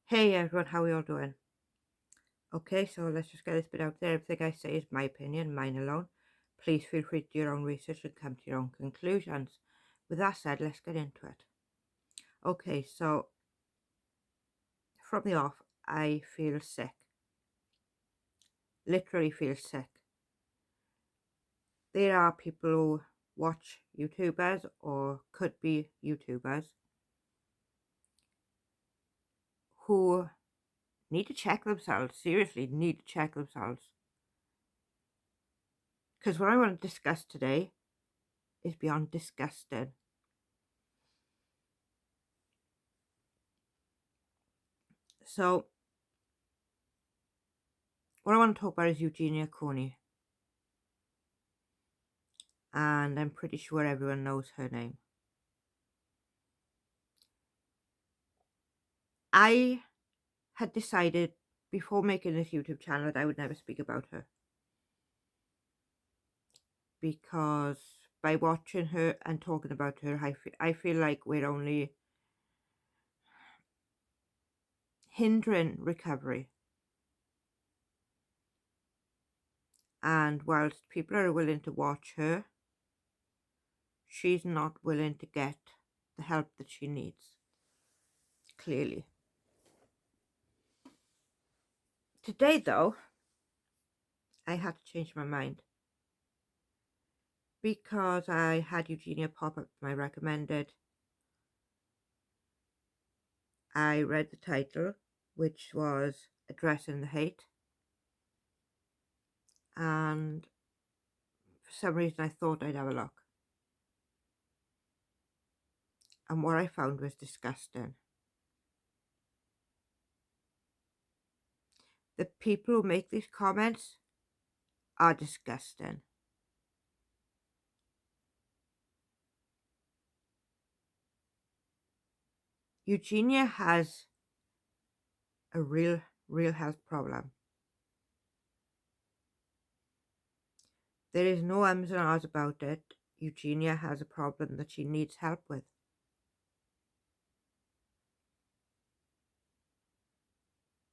Hey everyone, how are you all doing? Okay, so let's just get this bit out there. Everything I say is my opinion, mine alone. Please feel free to do your own research and come to your own conclusions. With that said, let's get into it. Okay, so from the off, I feel sick. Literally feel sick. There are people who watch YouTubers or could be YouTubers who need to check themselves, seriously need to check themselves. Because what I want to discuss today is beyond disgusting. So, what I want to talk about is Eugenia Cooney. And I'm pretty sure everyone knows her name. I had decided before making this YouTube channel that I would never speak about her. Because by watching her and talking about her, I feel like we're only hindering recovery. And whilst people are willing to watch her, she's not willing to get the help that she needs. Clearly. Today, though, I had to change my mind. Because I had Eugenia pop up my recommended. I read the title, which was Addressing the Hate. And for some reason I thought I'd have a look. And what I found was disgusting. The people who make these comments are disgusting. Eugenia has a real health problem. There is no ums and ahs about it. Eugenia has a problem that she needs help with.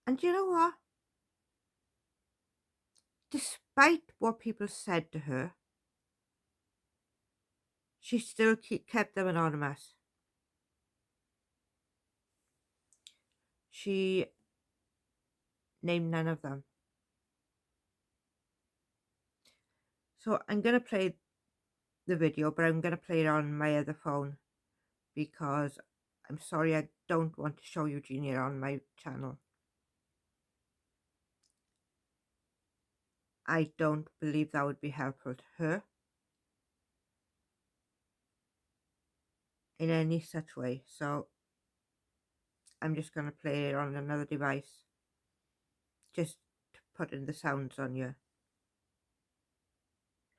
And you know what? Despite what people said to her, she still kept them anonymous. She named none of them. So I'm going to play the video, but I'm going to play it on my other phone because I'm sorry, I don't want to show Eugenia on my channel. I don't believe that would be helpful to her in any such way. So I'm just going to play it on another device just to put in the sounds on you.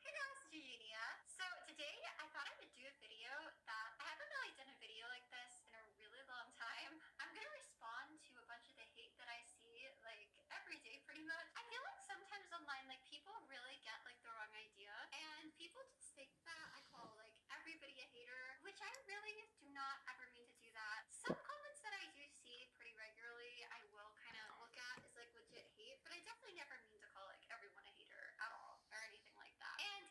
Hey guys, it's Eugenia. So today I thought I would do a video that I haven't really done a video like this in a really long time. I'm gonna respond to a bunch of the hate that I see like every day pretty much. I feel like sometimes online like people really get like the wrong idea and people just think that I call like everybody a hater, which I really do not ever mean to do that. Some comments that I do see pretty regularly I will kind of look at as like legit hate, but I definitely never mean to call like everyone a hater at all or anything like that. And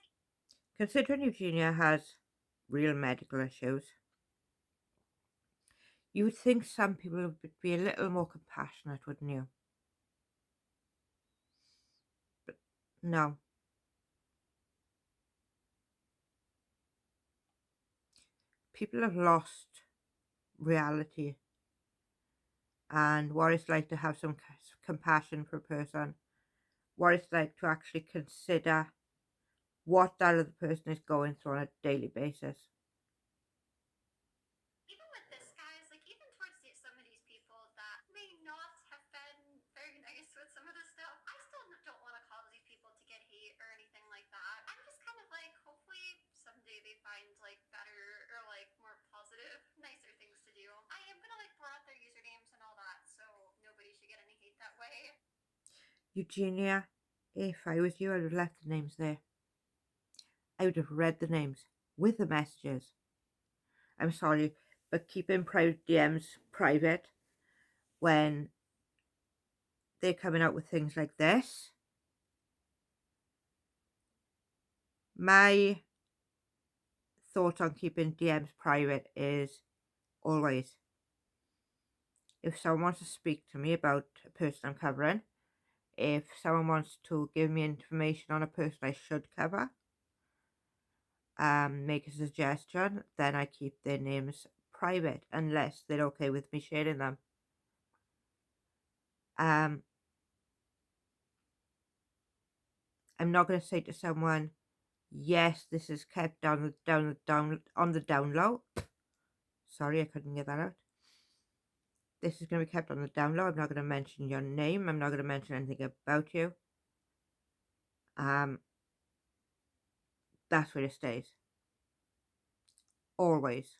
Considering Eugenia has real medical issues, you would think some people would be a little more compassionate, wouldn't you? But no. People have lost reality and what it's like to have some compassion for a person, what it's like to actually consider what that other person is going through on a daily basis. even with this, guys, like even towards some of these people that may not have been very nice with some of this stuff, I still don't want to cause these people to get hate or anything like that. I'm just kind of like, hopefully someday they find like better or like more positive, nicer things to do. I am gonna like blur out their usernames and all that, so nobody should get any hate that way. Eugenia, if I was you, I would have left the names there. I would have read the names with the messages. I'm sorry, but keeping private DMs private when they're coming out with things like this. My thought on keeping DMs private is always, if someone wants to speak to me about a person I'm covering, if someone wants to give me information on a person I should cover, make a suggestion, then I keep their names private unless they're okay with me sharing them. I'm not going to say to someone, yes, this is kept on the down low. Sorry, I couldn't get that out. This is going to be kept on the down low. I'm not going to mention your name. I'm not going to mention anything about you. That's where it stays. Always.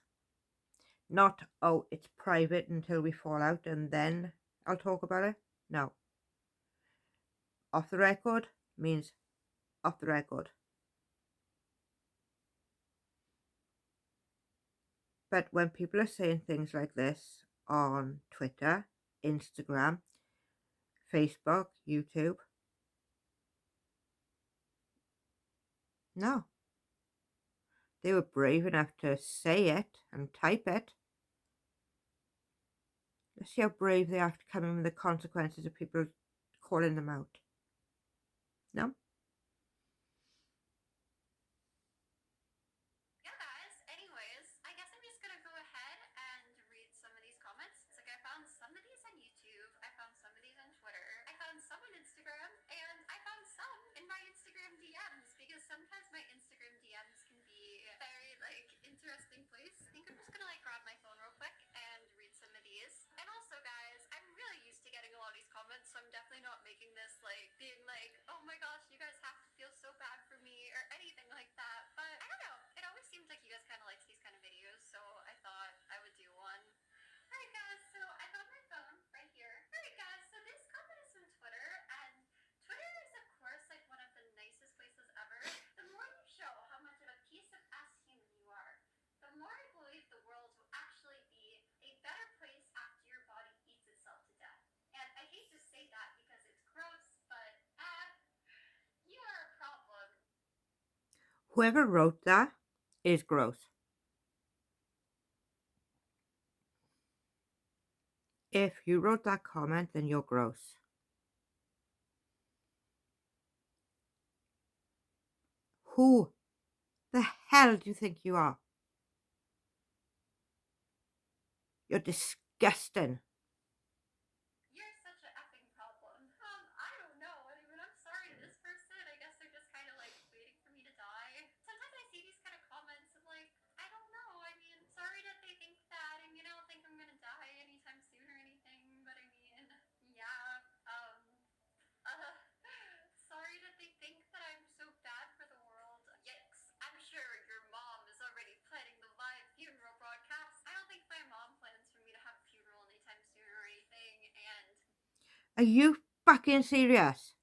Not, oh, it's private until we fall out and then I'll talk about it. No. Off the record means off the record. But when people are saying things like this on Twitter, Instagram, Facebook, YouTube, no. They were brave enough to say it and type it. Let's see how brave they are to come in with the consequences of people calling them out. No? Yeah, guys. Anyways, I guess I'm just gonna go ahead and read some of these comments. It's like I found some of these on YouTube, I found some of these on Twitter, I found some on Instagram, and I found some in my Instagram DMs because sometimes my Instagram DMs can be a very interesting place. I think I'm just gonna grab my phone real quick and read some of these. And also, guys, I'm really used to getting a lot of these comments, so I'm definitely not making this being oh my gosh, you guys have to feel so bad for me or anything like that. But I don't know. It always seems like you guys kind of like these kind of videos, so I thought I would do one. Alright guys, so I got my phone right here. Alright guys, so this comment is from Twitter, and Twitter is of course one of the nicest places ever. The more you show how much of a piece of ass human you are, the more I believe the world will actually be a better place after your body eats itself to death. And I hate to say that because it's gross, but you are a problem. Whoever wrote that is gross. If you wrote that comment, then you're gross. Who the hell do you think you are? You're disgusting. You're such an effing problem. I don't know. I mean, I'm sorry to this person. I guess they're just kind of waiting for me to die. Sometimes I see these kind of comments and I don't know. I mean, sorry that they think that. I mean, I don't think I'm gonna die anytime soon or anything. But I mean, yeah. Sorry that they think that I'm so bad for the world. Yikes. I'm sure your mom is already planning the live funeral broadcast. I don't think my mom plans for me to have a funeral anytime soon or anything, and Are you fucking serious?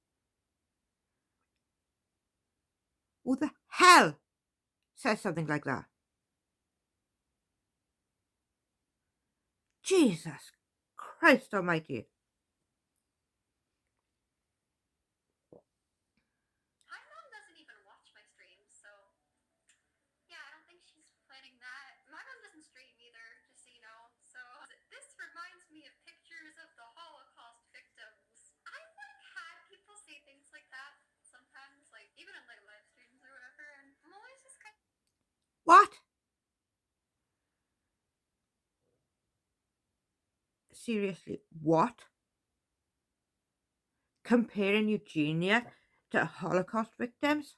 Who the hell says something like that? Jesus Christ almighty. my mom doesn't even watch my streams, so yeah, I don't think she's planning that. My mom doesn't stream either, just so you know. So this reminds me of pictures of the Holocaust victims. I've had people say things like that sometimes, even on live streams or whatever, and I'm always just kind of What? Seriously, what? Comparing Eugenia to Holocaust victims?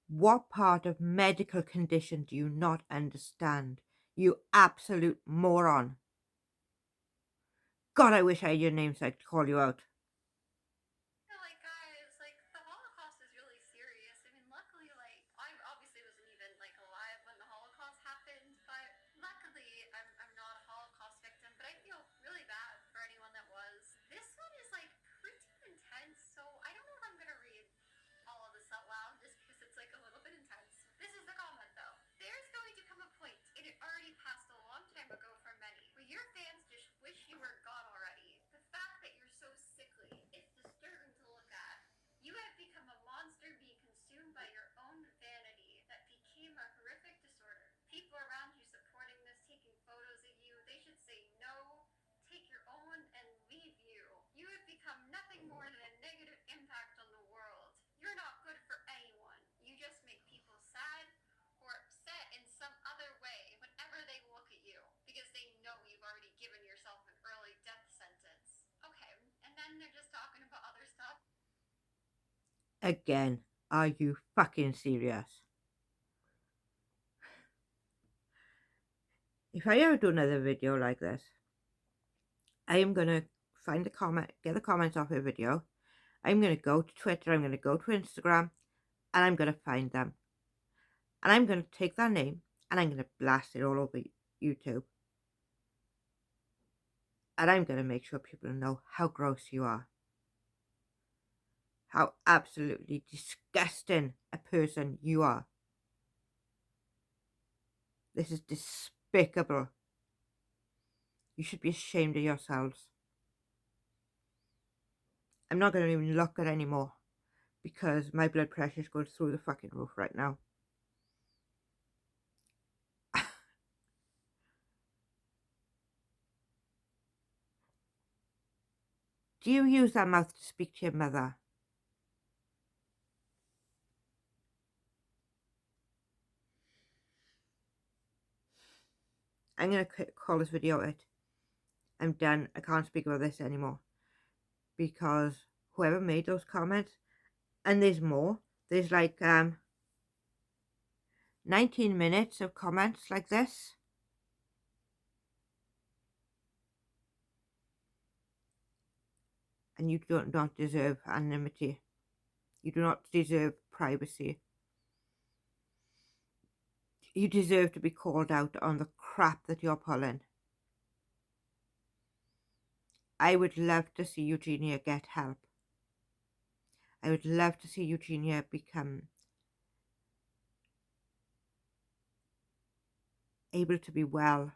What part of medical condition do you not understand? You absolute moron. God, I wish I had your namesake to call you out. guys, the Holocaust is really serious. I mean, luckily, I obviously wasn't even alive when the Holocaust happened, but luckily, I'm not a Holocaust victim. But I feel really bad for anyone that was. This one is pretty intense, so I don't know if I'm gonna read all of this out loud just because it's a little bit intense. This is the comment though. Again, are you fucking serious? If I ever do another video like this, I am going to find the comment, get the comments off a video. I'm going to go to Twitter, I'm going to go to Instagram, and I'm going to find them. And I'm going to take that name and I'm going to blast it all over YouTube. And I'm going to make sure people know how gross you are. How absolutely disgusting a person you are. This is despicable. You should be ashamed of yourselves. I'm not going to even look at it anymore because my blood pressure is going through the fucking roof right now. Do you use that mouth to speak to your mother? I'm going to call this video it. I'm done. I can't speak about this anymore. Because whoever made those comments, and there's more. There's like 19 minutes of comments like this. And you don't deserve anonymity. You do not deserve privacy. You deserve to be called out on the crap that you're pulling. I would love to see Eugenia get help. I would love to see Eugenia become able to be well.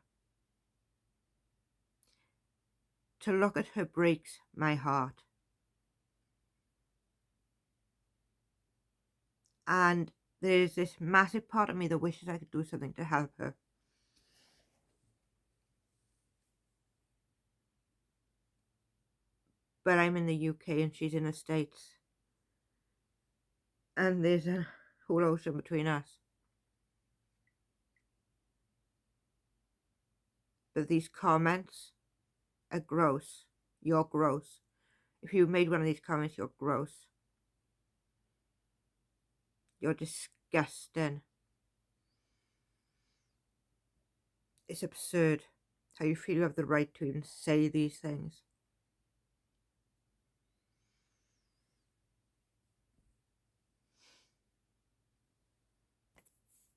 To look at her breaks my heart. And there's this massive part of me that wishes I could do something to help her. But I'm in the UK and she's in the States. And there's a whole ocean between us. But these comments are gross. You're gross. If you made one of these comments, you're gross. You're disgusting. It's absurd how you feel you have the right to even say these things.